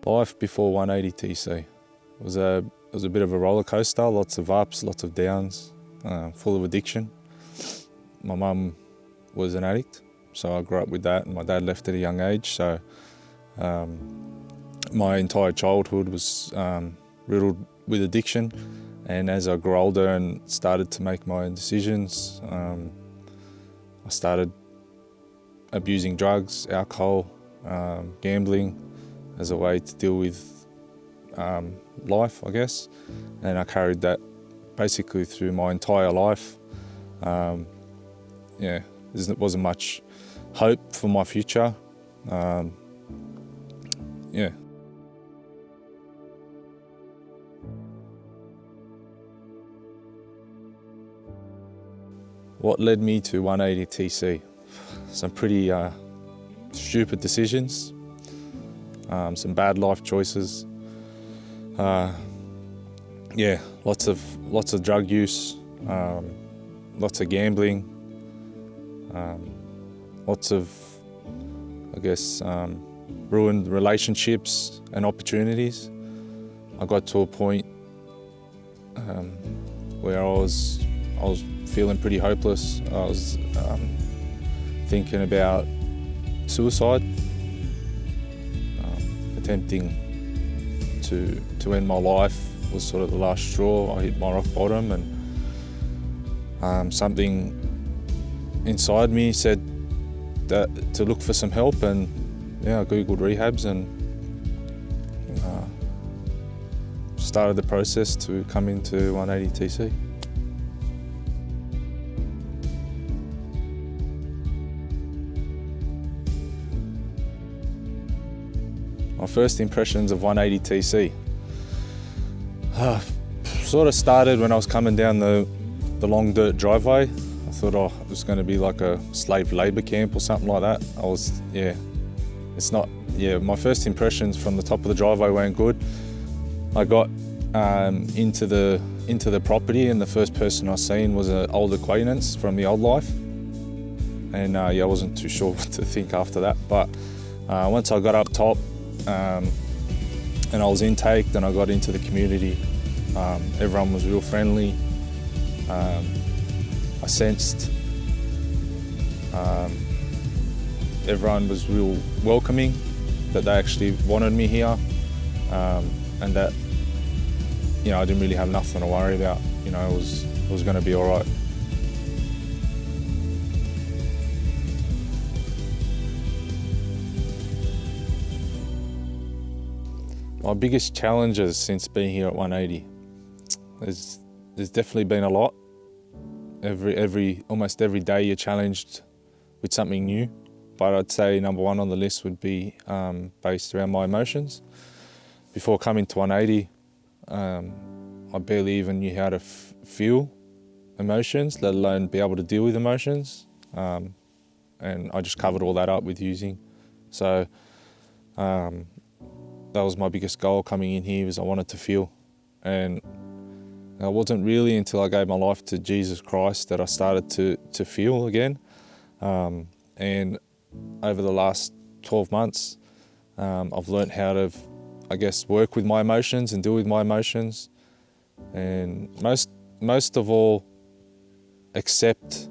Life before 180TC was a bit of a roller coaster, lots of ups, lots of downs, full of addiction. My mum was an addict, so I grew up with that, and my dad left at a young age, so my entire childhood was riddled with addiction. And as I grew older and started to make my own decisions, I started abusing drugs, alcohol, gambling as a way to deal with life, I guess. And I carried that basically through my entire life. There wasn't much hope for my future. What led me to 180TC? Some pretty stupid decisions, some bad life choices. Lots of drug use, lots of gambling, lots of, ruined relationships and opportunities. I got to a point where I was feeling pretty hopeless. I was thinking about suicide, attempting to end my life was sort of the last straw. I hit my rock bottom, and something inside me said that to look for some help, and I googled rehabs and started the process to come into 180TC. My first impressions of 180TC sort of started when I was coming down the long dirt driveway. I thought, it was going to be like a slave labour camp or something like that. My first impressions from the top of the driveway weren't good. I got into the property, and the first person I seen was an old acquaintance from the old life. And I wasn't too sure what to think after that. But once I got up top, and I was intaked and I got into the community, everyone was real friendly. I sensed everyone was real welcoming, that they actually wanted me here, and that I didn't really have nothing to worry about. It was going to be all right. My biggest challenges since being here at 180, there's definitely been a lot. Almost every day you're challenged with something new, but I'd say number one on the list would be based around my emotions. Before coming to 180, I barely even knew how to feel emotions, let alone be able to deal with emotions, and I just covered all that up with using. So. That was my biggest goal coming in here, was I wanted to feel. And it wasn't really until I gave my life to Jesus Christ that I started to feel again. And over the last 12 months, I've learned how to, work with my emotions and deal with my emotions. And most of all, accept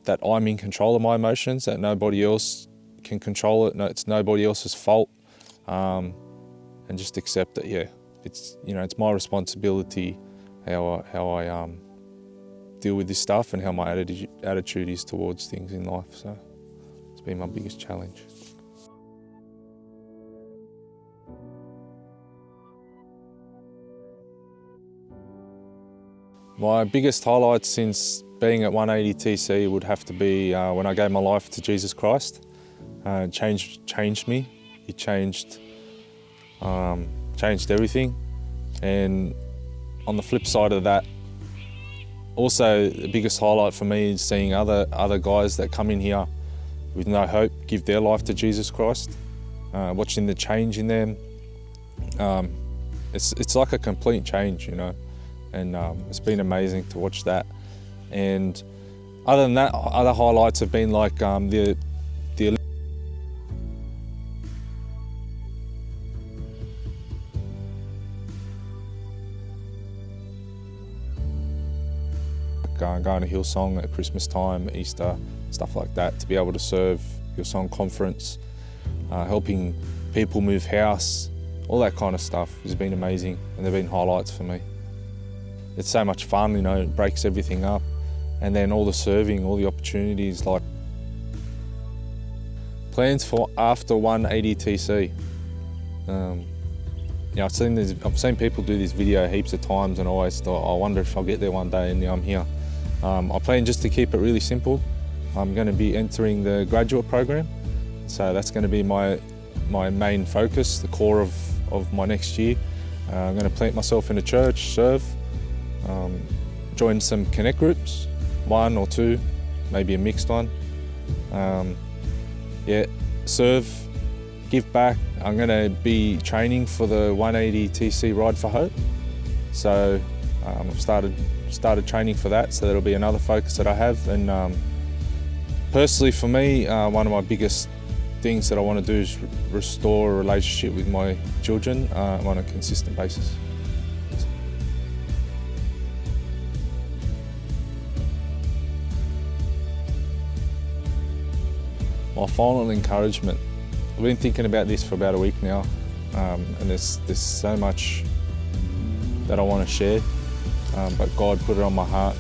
that I'm in control of my emotions, that nobody else can control it. No, it's nobody else's fault. And just accept that, it's my responsibility how I deal with this stuff and how my attitude is towards things in life. So it's been my biggest challenge. My biggest highlight since being at 180TC would have to be when I gave my life to Jesus Christ. Changed me. It changed everything. And on the flip side of that, also the biggest highlight for me is seeing other guys that come in here with no hope give their life to Jesus Christ. Watching the change in them, it's like a complete change, and it's been amazing to watch that. And other than that, other highlights have been like going to Hillsong at Christmas time, Easter, stuff like that, to be able to serve Hillsong Conference, helping people move house, all that kind of stuff has been amazing, and they've been highlights for me. It's so much fun, you know, it breaks everything up, and then all the serving, all the opportunities, like plans for after 180TC. Yeah, I've seen people do this video heaps of times, and I always thought, I wonder if I'll get there one day, and now I'm here. I plan just to keep it really simple. I'm going to be entering the graduate program, so that's going to be my main focus, the core of my next year. I'm going to plant myself in a church, serve, join some connect groups, 1 or 2, maybe a mixed one. Yeah, serve, give back. I'm going to be training for the 180TC Ride for Hope. So I've started training for that, so that'll be another focus that I have. And personally for me, one of my biggest things that I want to do is restore a relationship with my children on a consistent basis. My final encouragement, I've been thinking about this for about a week now, and there's so much that I want to share, but God put it on my heart.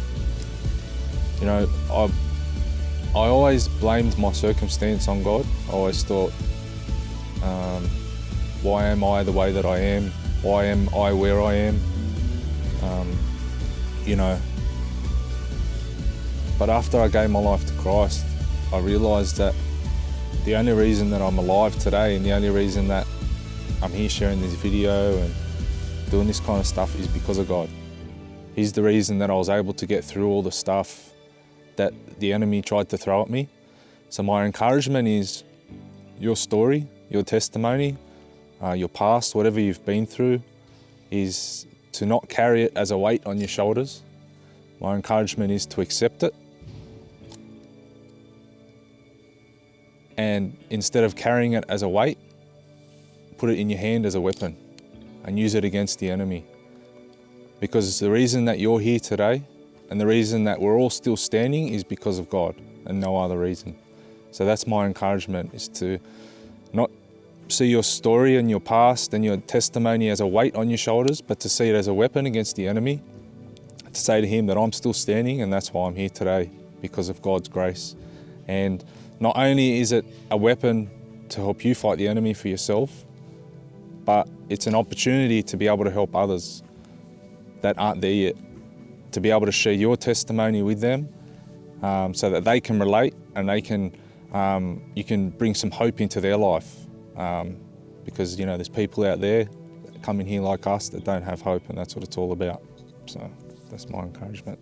You know, I always blamed my circumstance on God. I always thought, why am I the way that I am? Why am I where I am? You know, but after I gave my life to Christ, I realised that the only reason that I'm alive today, and the only reason that I'm here sharing this video and doing this kind of stuff, is because of God. He's the reason that I was able to get through all the stuff that the enemy tried to throw at me. So my encouragement is your story, your testimony, your past, whatever you've been through, is to not carry it as a weight on your shoulders. My encouragement is to accept it. And instead of carrying it as a weight, put it in your hand as a weapon and use it against the enemy. Because the reason that you're here today and the reason that we're all still standing is because of God and no other reason. So that's my encouragement, is to not see your story and your past and your testimony as a weight on your shoulders, but to see it as a weapon against the enemy, to say to him that I'm still standing, and that's why I'm here today, because of God's grace. And not only is it a weapon to help you fight the enemy for yourself, but it's an opportunity to be able to help others that aren't there yet, to be able to share your testimony with them, so that they can relate and they can, you can bring some hope into their life. Because, you know, there's people out there that come in here like us that don't have hope, and that's what it's all about. So that's my encouragement.